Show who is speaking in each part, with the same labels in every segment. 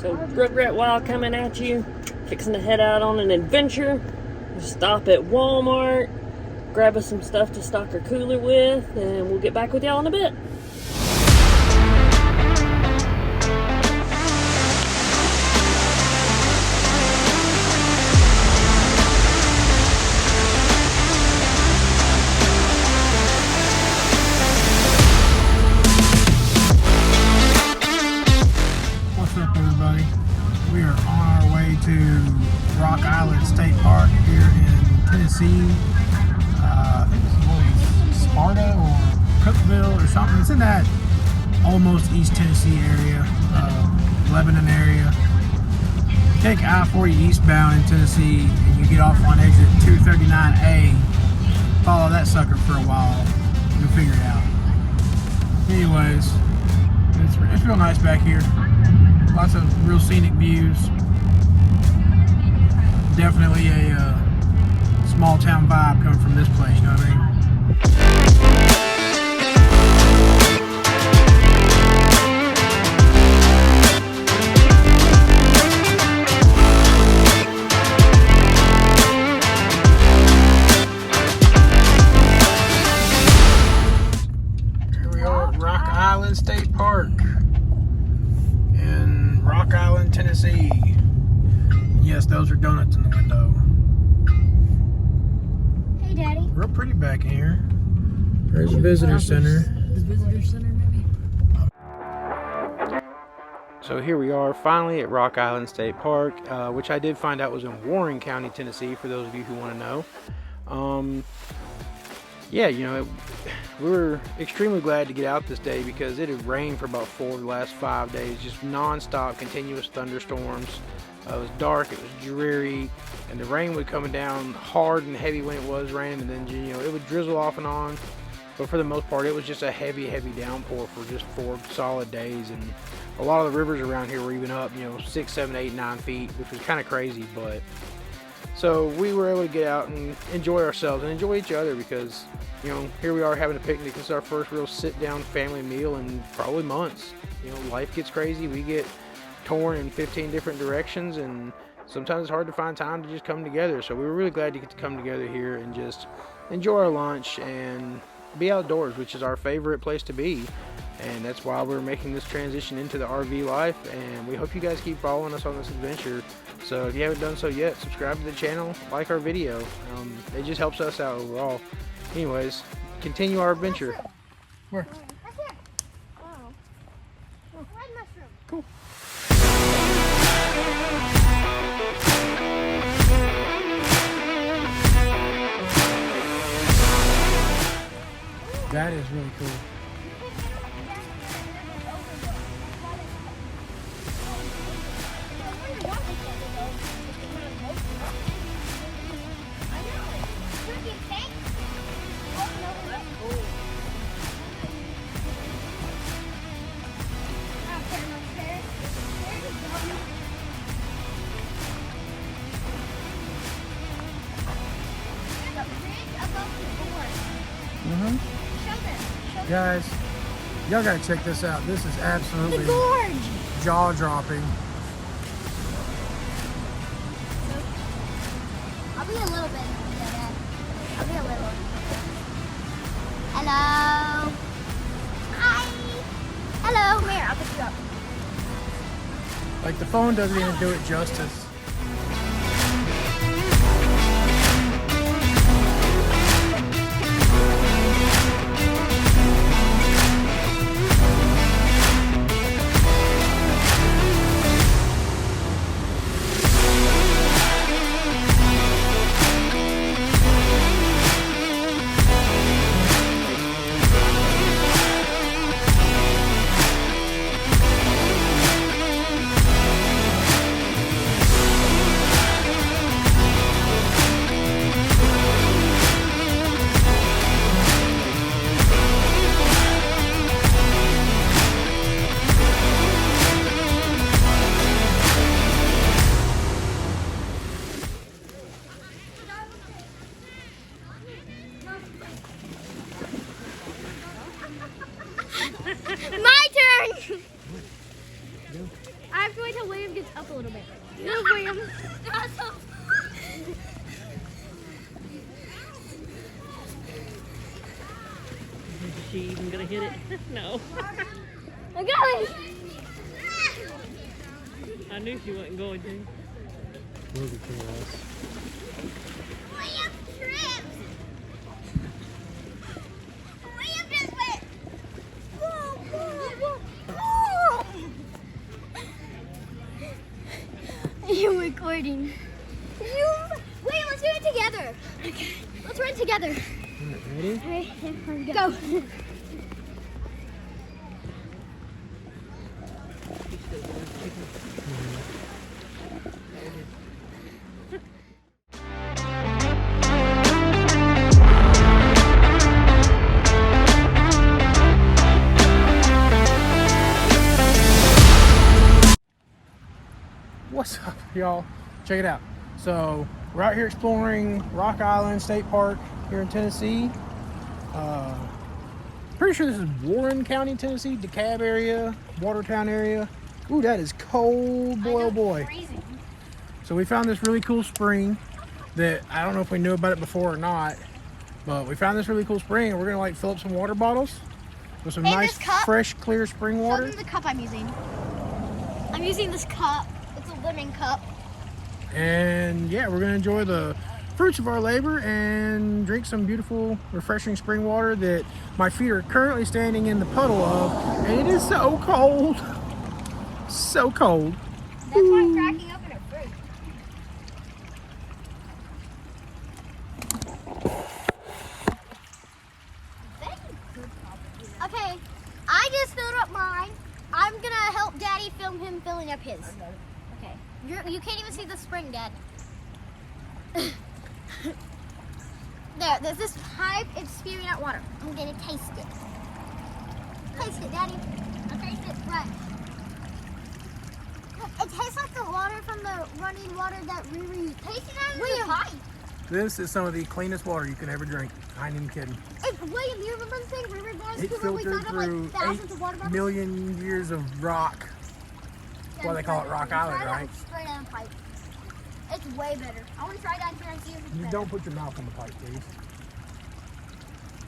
Speaker 1: So Rugrat Wild coming at you, fixing to head out on an adventure. We'll stop at Walmart, grab us some stuff to stock our cooler with, and we'll get back with y'all in a bit.
Speaker 2: We are on our way to Rock Island State Park here in Tennessee. I think it's Sparta or Cookville or something. It's in that almost East Tennessee area, Lebanon area. Take I-40 eastbound in Tennessee and you get off on exit 239A. Follow that sucker for a while. You'll figure it out. Anyways, it's real nice back here. Lots of real scenic views. Definitely a small town vibe coming from this place, you know what I mean? Here we are at Rock Island State Park. Rock Island, Tennessee. Yes, those are donuts in the window.
Speaker 3: Hey, Daddy.
Speaker 2: Real pretty back in here. There's the visitor center.
Speaker 1: The visitor center, maybe?
Speaker 2: So here we are, finally at Rock Island State Park, which I did find out was in Warren County, Tennessee, for those of you who want to know. Yeah, you know, we were extremely glad to get out this day because it had rained for about 4 of the last 5 days, just non-stop, continuous thunderstorms. It was dark, it was dreary, and the rain would come down hard and heavy when it was raining, and then, you know, it would drizzle off and on. But for the most part, it was just a heavy downpour for just 4 solid days, and a lot of the rivers around here were even up, you know, 6, 7, 8, 9 feet, which was kind of crazy, but... So we were able to get out and enjoy ourselves and enjoy each other because, you know, here we are having a picnic. This is our first real sit-down family meal in probably months. You know, life gets crazy. We get torn in 15 different directions, and sometimes it's hard to find time to just come together. So we were really glad to get to come together here and just enjoy our lunch and be outdoors, which is our favorite place to be. And that's why we're making this transition into the RV life, and we hope you guys keep following us on this adventure. So if you haven't done so yet, subscribe to the channel, like our video. It just helps us out overall. Anyways, continue our adventure. Where?
Speaker 3: Right here. Oh. Red mushroom.
Speaker 2: Cool. That is really cool. Guys, y'all gotta check this out. This is absolutely jaw-dropping.
Speaker 3: I'll be a little bit in the video, Dad. I'll be a little. Hello. Hi. Hello. Here, I'll pick you up.
Speaker 2: Like, the phone doesn't even do it justice.
Speaker 3: I have to wait till William gets up a little bit. Move, William.
Speaker 1: Is she even gonna hit it? No.
Speaker 3: I'm going.
Speaker 1: I knew she wasn't going to.
Speaker 3: William tripped. William just went. Whoa, whoa, whoa. Are you recording? Wait, let's do it together. Okay. Let's run together.
Speaker 2: Ready?
Speaker 3: Okay, go.
Speaker 2: What's up, y'all? Check it out. So we're out here exploring Rock Island State Park here in Tennessee. Pretty sure this is Warren County, Tennessee, DeKalb area, Watertown area. Ooh, that is cold, boy, oh boy.
Speaker 3: Freezing.
Speaker 2: So we found this really cool spring that I don't know if we knew about it before or not, but we found this really cool spring and we're gonna like fill up some water bottles with some
Speaker 3: And
Speaker 2: nice,
Speaker 3: this cup?
Speaker 2: fresh, clear spring
Speaker 3: Show
Speaker 2: water.
Speaker 3: them the cup I'm using. I'm using this cup. It's a lemon cup.
Speaker 2: And yeah, we're gonna enjoy the fruits of our labor and drink some beautiful, refreshing spring water that my feet are currently standing in the puddle of, and it is so cold. So cold.
Speaker 3: That's why I'm cracking open a fruit. Okay, I just filled up mine. I'm gonna help Daddy film him filling up his. Okay, you can't even see the spring, Dad. There's this pipe. It's spewing out water. I'm gonna taste it. Taste it, Daddy. I'll taste it. Right. It tastes like the water from the running water that Riri. Taste it out of the pipe.
Speaker 2: This is some of the cleanest water you could ever drink. I ain't even kidding.
Speaker 3: William, you remember the thing Riri brought us
Speaker 2: It
Speaker 3: to when we
Speaker 2: filtered
Speaker 3: found out
Speaker 2: through
Speaker 3: like thousands of water
Speaker 2: 8
Speaker 3: bottles?
Speaker 2: million years of rock. That's why they call it Rock Island, right?
Speaker 3: Straight out of the pipe. It's way better. I want to try down here and see if it's
Speaker 2: You
Speaker 3: better.
Speaker 2: don't put your mouth on the pipe, please.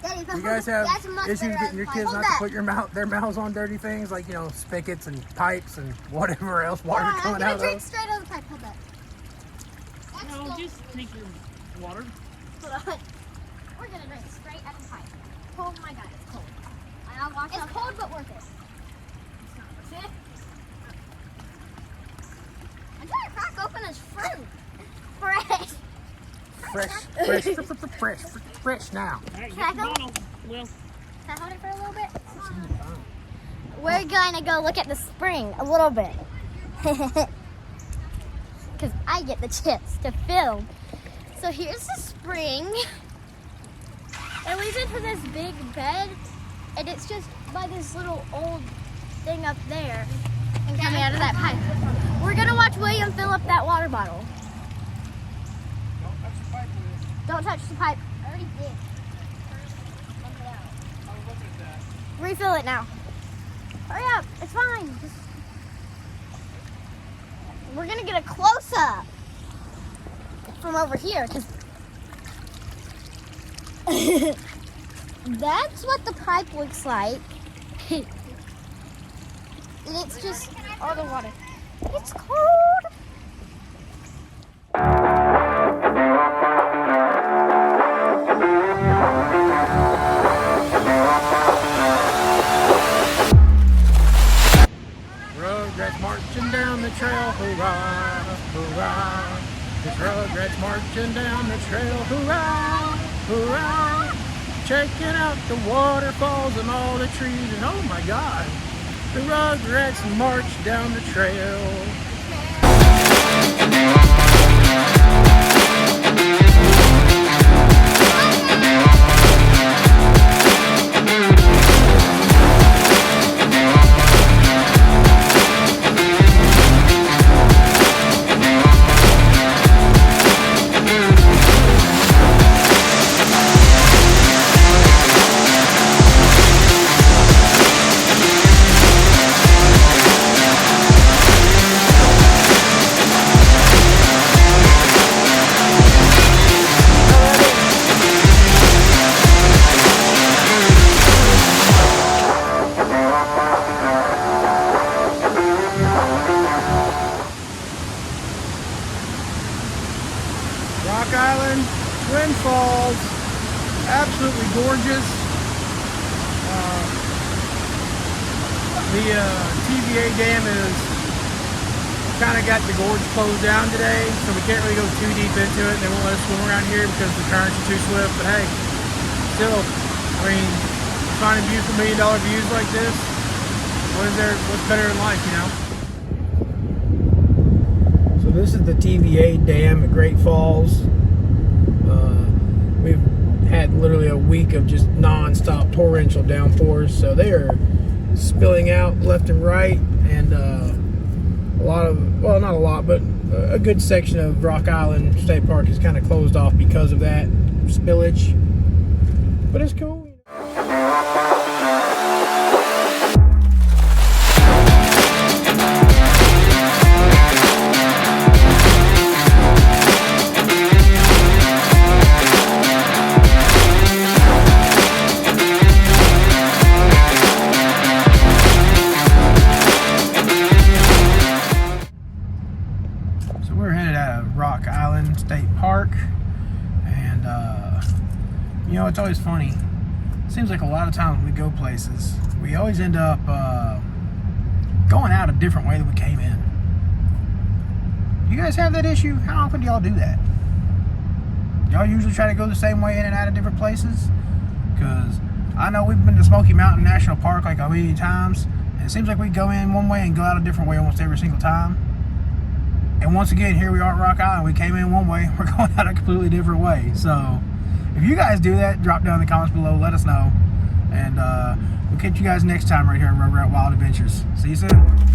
Speaker 3: Daddy,
Speaker 2: You guys have
Speaker 3: that's much
Speaker 2: issues
Speaker 3: better out of
Speaker 2: getting your
Speaker 3: the
Speaker 2: kids
Speaker 3: pipe.
Speaker 2: not to put their mouths on dirty things like, you know, spigots and pipes and whatever else water
Speaker 3: I'm
Speaker 2: coming
Speaker 3: gonna
Speaker 2: out
Speaker 3: drink
Speaker 2: of.
Speaker 3: straight out of the pipe. Hold that. That's
Speaker 1: No,
Speaker 3: still...
Speaker 1: just take your water.
Speaker 3: Hold on. We're gonna drink straight out of the pipe. Oh my god, it's cold. It's cold, but worth it. It's not worth it. I'm trying to crack open this fruit.
Speaker 2: Fresh now.
Speaker 1: All right,
Speaker 3: Can I
Speaker 1: get the
Speaker 3: go?
Speaker 1: bottle. Well,
Speaker 3: Can I hold it for a little bit? We're gonna go look at the spring a little bit. Because I get the chance to film. So here's the spring. It leads into this big bed. And it's just by this little old thing up there. And coming out of that pipe. We're gonna watch William fill up that water bottle. Don't touch the pipe. I already did. Refill it now. Hurry up. It's fine. We're going to get a close-up from over here. Cause that's what the pipe looks like. And it's just all the water. It's cold.
Speaker 2: Rugrats marching down the trail, hurrah, hurrah. It's Rugrats marching down the trail, hurrah, hurrah. Checking out the waterfalls and all the trees, and oh my God, the Rugrats march down the trail. Rock Island, Great Falls, absolutely gorgeous. The TVA Dam is kind of got the gorge closed down today, so we can't really go too deep into it. They won't let us swim around here because the currents are too swift. But hey, still, I mean, finding beautiful $1 million views like this, what's better in life, you know? So this is the TVA Dam at Great Falls. We've had literally a week of just non-stop torrential downpours, so they are spilling out left and right, and a lot of, well, not a lot, but a good section of Rock Island State Park is kind of closed off because of that spillage, but it's cool. So we're headed out of Rock Island State Park, and you know, it's always funny. It seems like a lot of times when we go places, we always end up going out a different way than we came in. You guys have that issue? How often do y'all do that? Y'all usually try to go the same way in and out of different places? Because I know we've been to Smoky Mountain National Park like a million times, and it seems like we go in one way and go out a different way almost every single time. And once again, here we are at Rock Island. We came in one way, we're going out a completely different way. So if you guys do that, drop down in the comments below, let us know. And we'll catch you guys next time right here on Rugrat Wild Adventures. See you soon.